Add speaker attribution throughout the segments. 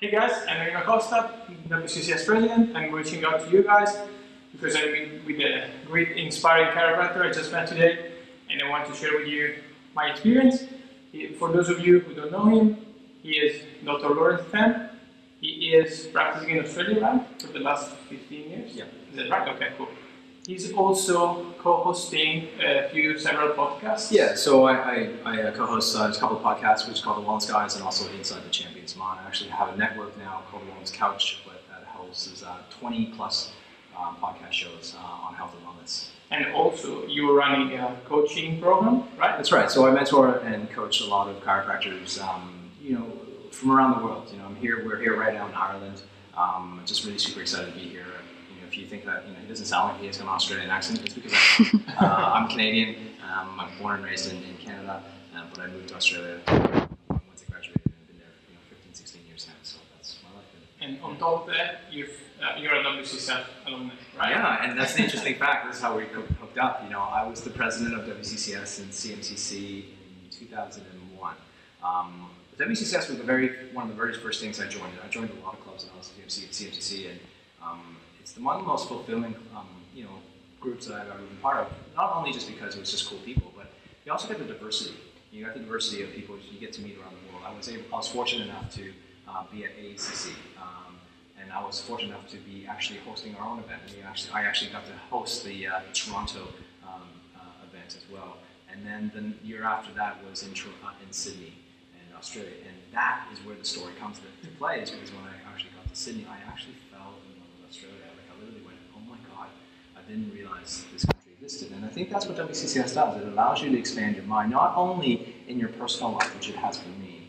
Speaker 1: Hey guys, I'm Marino Costa, WCCS president. I'm reaching out to you guys because I'm with a great inspiring chiropractor I just met today, and I want to share with you my experience. For those of you who don't know him, he is Dr. Laurence Tham. He is practicing in Australia, right, for the last 15 years?
Speaker 2: Yeah.
Speaker 1: Is that right? Okay, cool. He's also co-hosting several podcasts.
Speaker 2: Yeah, so I co-host a couple of podcasts, which is called The Wellness Guys, and also Inside the Champion's Mind. I actually have a network now called The Wellness Couch, that hosts 20 plus podcast shows on health and wellness.
Speaker 1: And also, you're running a coaching program, right?
Speaker 2: That's right. So I mentor and coach a lot of chiropractors, from around the world. We're here right now in Ireland. I'm just really super excited to be here. If you think that he doesn't sound like he has an Australian accent, it's because I'm Canadian. I'm born and raised in Canada, but I moved to Australia once I graduated, and I've been there 15, 16 years now. So that's my life.
Speaker 1: And on top of that, you're a WCCS alumni, right?
Speaker 2: Yeah, and that's the interesting fact. This is how we hooked up. I was the president of WCCS and CMCC in 2001. WCCS was one of the very first things I joined. I joined a lot of clubs when I was at CMCC, and it's one of the most fulfilling, groups that I've ever been part of. Not only just because it was just cool people, but you also get the diversity. You got the diversity of people you get to meet around the world. I was fortunate enough to be at ACC, and I was fortunate enough to be actually hosting our own event. I actually got to host the Toronto event as well. And then the year after that was in Sydney, in Australia. And that is where the story comes to play, is because when I actually got to Sydney, I actually fell in love with Australia. I literally went, oh my God, I didn't realize this country existed. And I think that's what WCCS does. It allows you to expand your mind, not only in your personal life, which it has for me,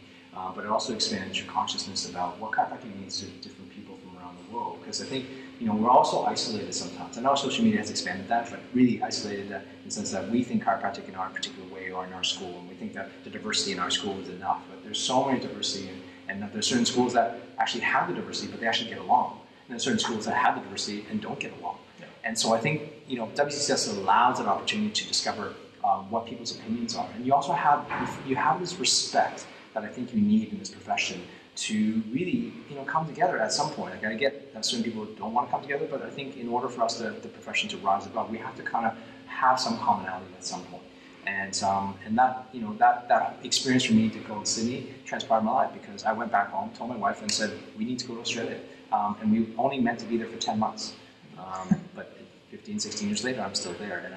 Speaker 2: but it also expands your consciousness about what chiropractic means to different people from around the world. Because I think, we're also isolated sometimes. I know social media has expanded that, but really isolated that in the sense that we think chiropractic in our particular way or in our school, and we think that the diversity in our school is enough. But there's so many diversity, and that there's certain schools that actually have the diversity, but they actually get along. And there's certain schools that have the diversity and don't get along. Yeah. And so I think, WCCS allows an opportunity to discover what people's opinions are. And you also have this respect that I think you need in this profession to really, come together at some point. I get that certain people don't want to come together, but I think in order for us, the profession to rise above, we have to kind of have some commonality at some point. And that experience for me to go to Sydney transpired my life, because I went back home, told my wife, and said, we need to go to Australia. And we only meant to be there for 10 months. But 15, 16 years later, I'm still there, and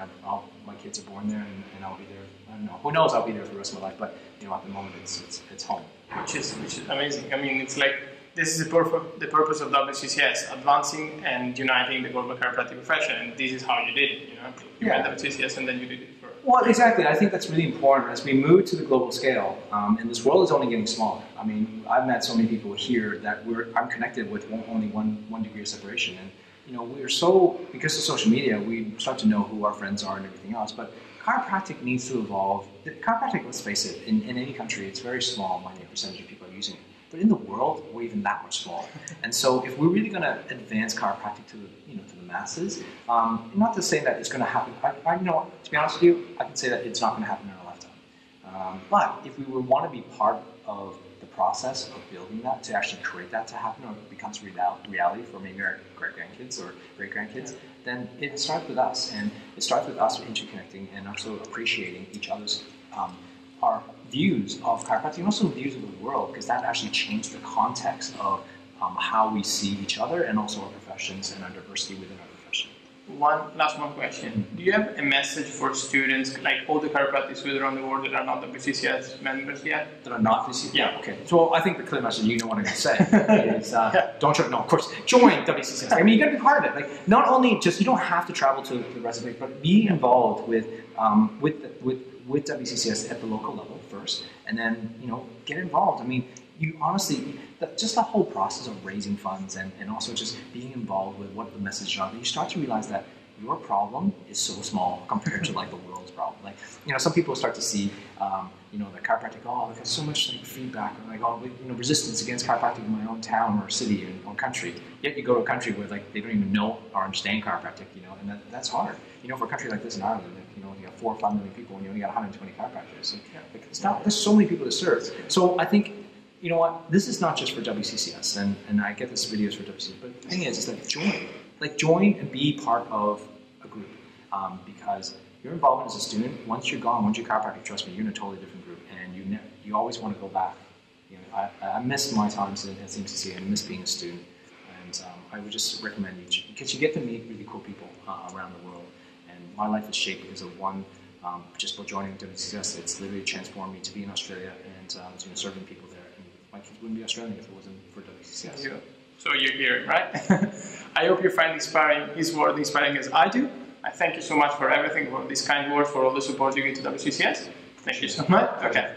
Speaker 2: my kids are born there, and I'll be there. I don't know. Who knows? I'll be there for the rest of my life. But at the moment, it's home.
Speaker 1: Which is amazing. I mean, it's like this is the purpose of WCCS, advancing and uniting the global chiropractic profession, and this is how you did it. You went WCCS and then you did it for.
Speaker 2: Well, exactly. I think that's really important as we move to the global scale, and this world is only getting smaller. I mean, I've met so many people here that I'm connected with only one degree of separation, and we're so, because of social media, we start to know who our friends are and everything else. But chiropractic needs to evolve. Chiropractic, let's face it, in any country, it's very small, minute percentage of people are using it. But in the world, we're even that much smaller. And so, if we're really going to advance chiropractic to the masses, not to say that it's going to happen. To be honest with you, I can say that it's not going to happen in our lifetime. But if we want to be part of the process of building that, to actually create that to happen, or it becomes reality for maybe our great-grandkids or great-grandkids, then it starts with us. And it starts with us interconnecting and also appreciating each other's our views of chiropractic, and also views of the world, because that actually changed the context of how we see each other, and also our professions and our diversity within our profession.
Speaker 1: Last question. Do you have a message for students, like all the chiropractic students around the world that are not WCCS members yet?
Speaker 2: That are not WCCS?
Speaker 1: Yeah.
Speaker 2: Okay. So I think the clear message, what I'm going to say, is don't join. No, of course, join WCCS. I mean, you got to be part of it. Like, not only you don't have to travel to the rest of it, but be involved with WCCS at the local level first, and then get involved. I mean, you honestly, just the whole process of raising funds and also just being involved with what the messages are, you start to realize that your problem is so small compared to like the world's problem. Like, some people start to see, the chiropractic, there's so much like feedback, or like, resistance against chiropractic in my own town or city or country. Yet you go to a country where like they don't even know or understand chiropractic, and that's hard. For a country like this in Ireland, you got 4 or 5 million people and you only got 120 chiropractors. There's so many people to serve. So I think you know what, this is not just for WCCS, and I get this videos for WCCS, but the thing is that join and be part of a group, because your involvement as a student, once you're gone, once you're chiropractic, trust me, you're in a totally different group, and you always want to go back. You know, I miss my times at CMCC, and I miss being a student, and I would just recommend you, because you get to meet really cool people around the world, and my life is shaped because of one, just by joining WCCS. It's literally transformed me to be in Australia and you know, serving people there. And my kids wouldn't be Australian if it wasn't for WCCS.
Speaker 1: Yeah. So you're here, right? I hope you find his word inspiring as I do. I thank you so much for everything, for this kind words, for all the support you give to WCCS. Thank you so much. Okay.